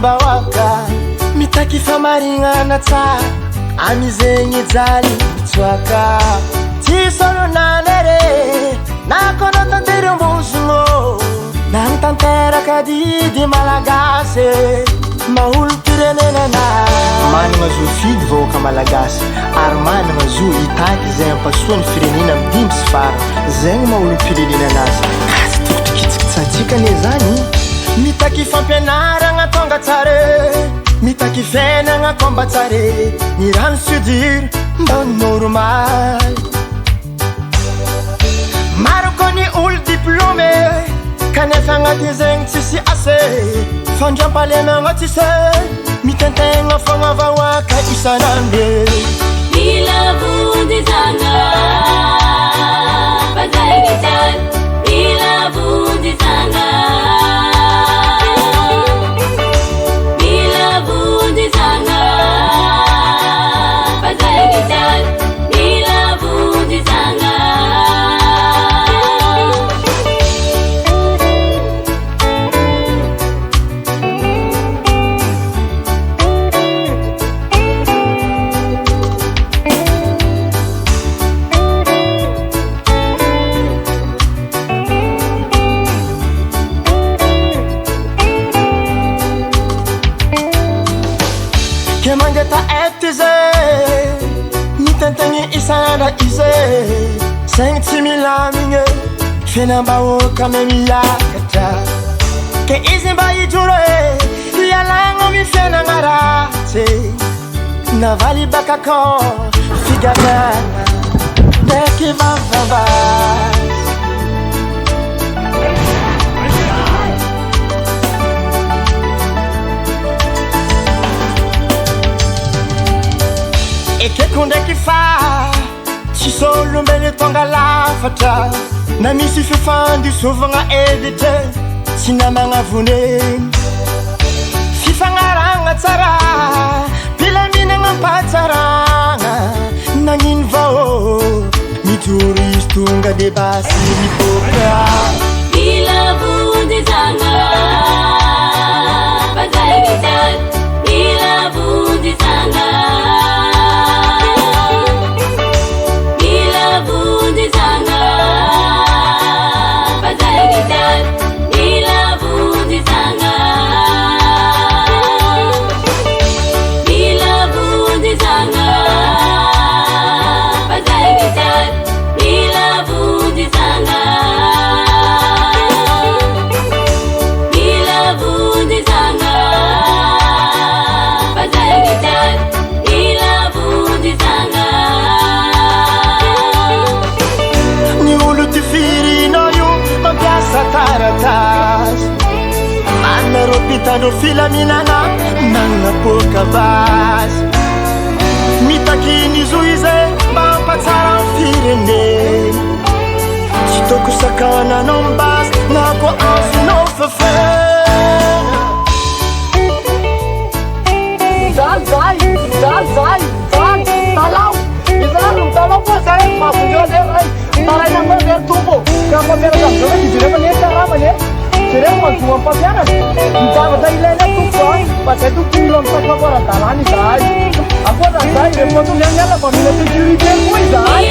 baoaka mitaky famarignana tsara amizegny jali tsoaka tsisôlonana re nakono tanterembozogno nanotanteraka didy malagasy maholo pirenenana managna zo fidy vahoaka malagasy ary managna zo itaky zay ampasoany firenena amidimy sy fara zegny maholo pirenenanazy kasy tokotrikitsikitsatsika ne zany mitaky fampianaragna tonga tsare mitaky fiainagna komba tsare ny rano sudir mba normal maro koa ny olo diplôme kanefa agnaty zegny tsisy ase fandrampalemagna tsise mitantegna fogna vahoaka isanandro Mila vundizanga Bazaigitan Mila vundizanga Mila vundizanga Bazaigitan Mila vundizanga Kemangeta etize nitentengny isana ize zegny tsy milamigny fiainam-bahoaka me miakatra ke izy mba hijoro ialagna mi fiainagna ratsy navaly baka kô figagana ndraiky vavavazy ekeko ndraiky fa tsisy olombelo tonga lafatra na misy fifandisovagna edite tsy namagna vonegny fifagnaragna tsara pilaminagna ampatsaragna nagnino vao mijoro izy tonga de basy miboka Mila vundizanga Bazaigitan Mila vundizanga Mila vundizanga Bazaigitan Mila vundizanga Mila vundizanga Bazaigitan Mila vundizanga Mila vundizanga Bazaigitan Mila vundizanga Ny olo ty firinao io mampiasa taratasy manarô pitandrô filaminana magnapoka basy mitakiny zo ize mba ampatsara ny firenena tsy toko sakananao mbasy na ko afinao fefena zay talao izano talao koa zay mavonjeo zay ay talaina mamery tombo ka mameraka amizao izy reo mane karamane izy reo mazoa ampampianatra mizavatra ilaina tombo mba zay tokilo amy sakafo ara-dalàna izay akoatran'izay rehefa tony any ala fa mila sécurité koa izay